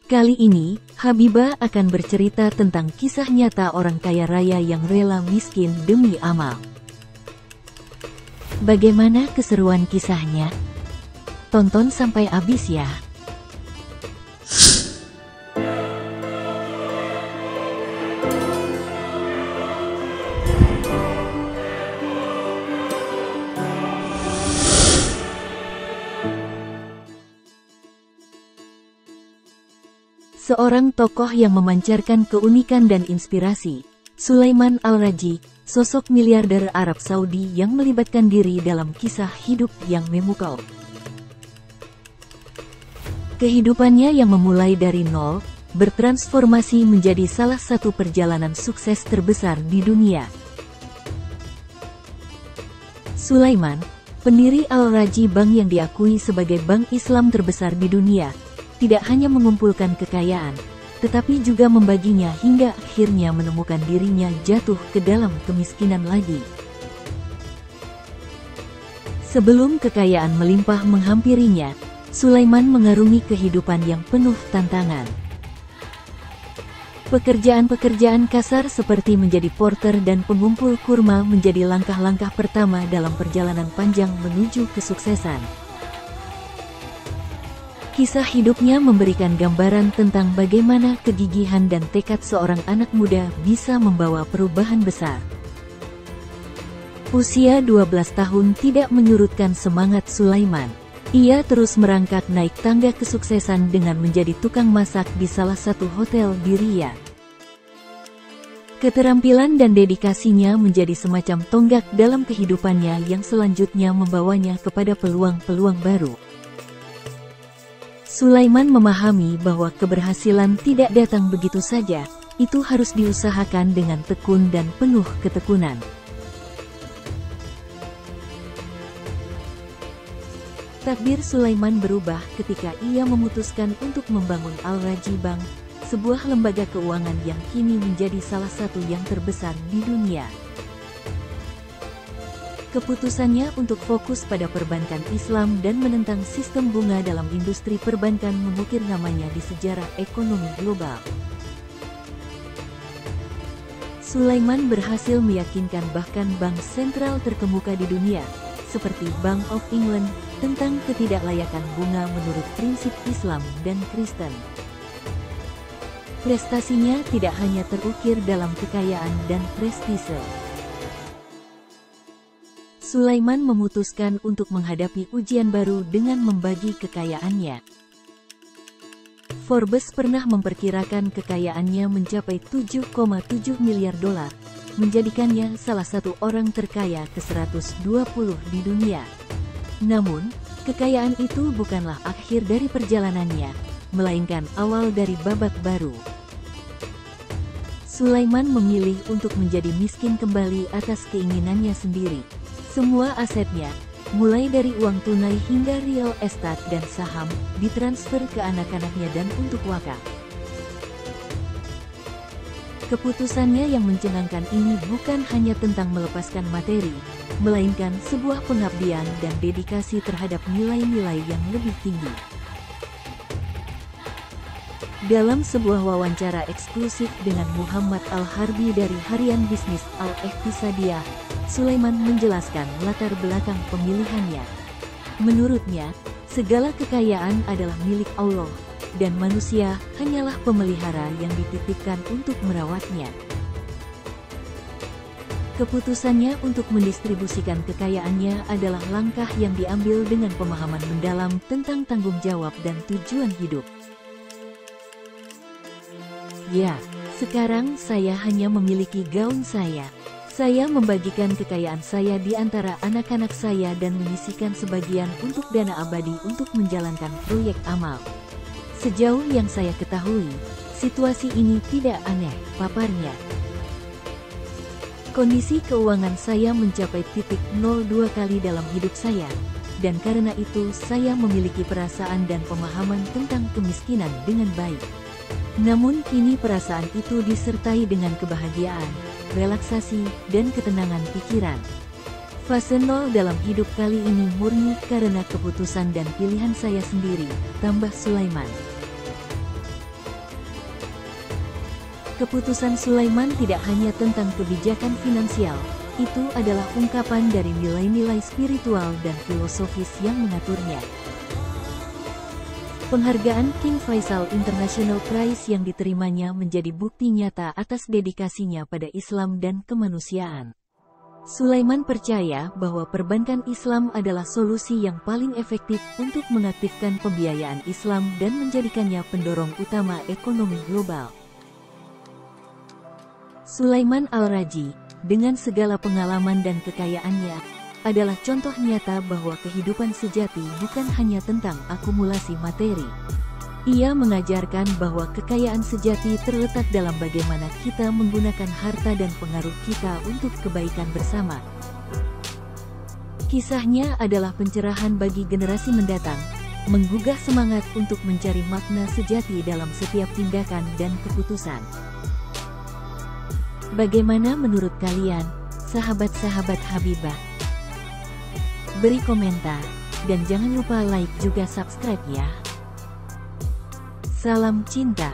Kali ini, Habibah akan bercerita tentang kisah nyata orang kaya raya yang rela miskin demi amal. Bagaimana keseruan kisahnya? Tonton sampai habis ya. Seorang tokoh yang memancarkan keunikan dan inspirasi, Sulaiman Al-Rajhi, sosok miliarder Arab Saudi yang melibatkan diri dalam kisah hidup yang memukau. Kehidupannya yang memulai dari nol, bertransformasi menjadi salah satu perjalanan sukses terbesar di dunia. Sulaiman, pendiri Al-Rajhi Bank yang diakui sebagai bank Islam terbesar di dunia, tidak hanya mengumpulkan kekayaan, tetapi juga membaginya hingga akhirnya menemukan dirinya jatuh ke dalam kemiskinan lagi. Sebelum kekayaan melimpah menghampirinya, Sulaiman mengarungi kehidupan yang penuh tantangan. Pekerjaan-pekerjaan kasar seperti menjadi porter dan pengumpul kurma menjadi langkah-langkah pertama dalam perjalanan panjang menuju kesuksesan. Kisah hidupnya memberikan gambaran tentang bagaimana kegigihan dan tekad seorang anak muda bisa membawa perubahan besar. Usia 12 tahun tidak menyurutkan semangat Sulaiman. Ia terus merangkak naik tangga kesuksesan dengan menjadi tukang masak di salah satu hotel di Riyadh. Keterampilan dan dedikasinya menjadi semacam tonggak dalam kehidupannya yang selanjutnya membawanya kepada peluang-peluang baru. Sulaiman memahami bahwa keberhasilan tidak datang begitu saja, itu harus diusahakan dengan tekun dan penuh ketekunan. Takdir Sulaiman berubah ketika ia memutuskan untuk membangun Al-Rajhi Bank, sebuah lembaga keuangan yang kini menjadi salah satu yang terbesar di dunia. Keputusannya untuk fokus pada perbankan Islam dan menentang sistem bunga dalam industri perbankan mengukir namanya di sejarah ekonomi global. Sulaiman berhasil meyakinkan bahkan bank sentral terkemuka di dunia, seperti Bank of England, tentang ketidaklayakan bunga menurut prinsip Islam dan Kristen. Prestasinya tidak hanya terukir dalam kekayaan dan prestise. Sulaiman memutuskan untuk menghadapi ujian baru dengan membagi kekayaannya. Forbes pernah memperkirakan kekayaannya mencapai 7,7 miliar dolar, menjadikannya salah satu orang terkaya ke-120 di dunia. Namun, kekayaan itu bukanlah akhir dari perjalanannya, melainkan awal dari babak baru. Sulaiman memilih untuk menjadi miskin kembali atas keinginannya sendiri. Semua asetnya, mulai dari uang tunai hingga real estate dan saham, ditransfer ke anak-anaknya dan untuk wakaf. Keputusannya yang mencengangkan ini bukan hanya tentang melepaskan materi, melainkan sebuah pengabdian dan dedikasi terhadap nilai-nilai yang lebih tinggi. Dalam sebuah wawancara eksklusif dengan Muhammad Al-Harbi dari harian bisnis Al-Iqtisadiyah, Sulaiman menjelaskan latar belakang pemilihannya. Menurutnya, segala kekayaan adalah milik Allah, dan manusia hanyalah pemelihara yang dititipkan untuk merawatnya. Keputusannya untuk mendistribusikan kekayaannya adalah langkah yang diambil dengan pemahaman mendalam tentang tanggung jawab dan tujuan hidup. Ya, sekarang saya hanya memiliki gaun saya. Saya membagikan kekayaan saya di antara anak-anak saya dan menyisihkan sebagian untuk dana abadi untuk menjalankan proyek amal. Sejauh yang saya ketahui, situasi ini tidak aneh, paparnya. Kondisi keuangan saya mencapai titik 02 kali dalam hidup saya, dan karena itu saya memiliki perasaan dan pemahaman tentang kemiskinan dengan baik. Namun kini perasaan itu disertai dengan kebahagiaan, relaksasi, dan ketenangan pikiran. Fase 0 dalam hidup kali ini murni karena keputusan dan pilihan saya sendiri, tambah Sulaiman. Keputusan Sulaiman tidak hanya tentang kebijakan finansial, itu adalah ungkapan dari nilai-nilai spiritual dan filosofis yang mengaturnya. Penghargaan King Faisal International Prize yang diterimanya menjadi bukti nyata atas dedikasinya pada Islam dan kemanusiaan. Sulaiman percaya bahwa perbankan Islam adalah solusi yang paling efektif untuk mengaktifkan pembiayaan Islam dan menjadikannya pendorong utama ekonomi global. Sulaiman Al-Raji, dengan segala pengalaman dan kekayaannya, adalah contoh nyata bahwa kehidupan sejati bukan hanya tentang akumulasi materi. Ia mengajarkan bahwa kekayaan sejati terletak dalam bagaimana kita menggunakan harta dan pengaruh kita untuk kebaikan bersama. Kisahnya adalah pencerahan bagi generasi mendatang, menggugah semangat untuk mencari makna sejati dalam setiap tindakan dan keputusan. Bagaimana menurut kalian, sahabat-sahabat Habibah? Beri komentar, dan jangan lupa like juga subscribe ya. Salam cinta.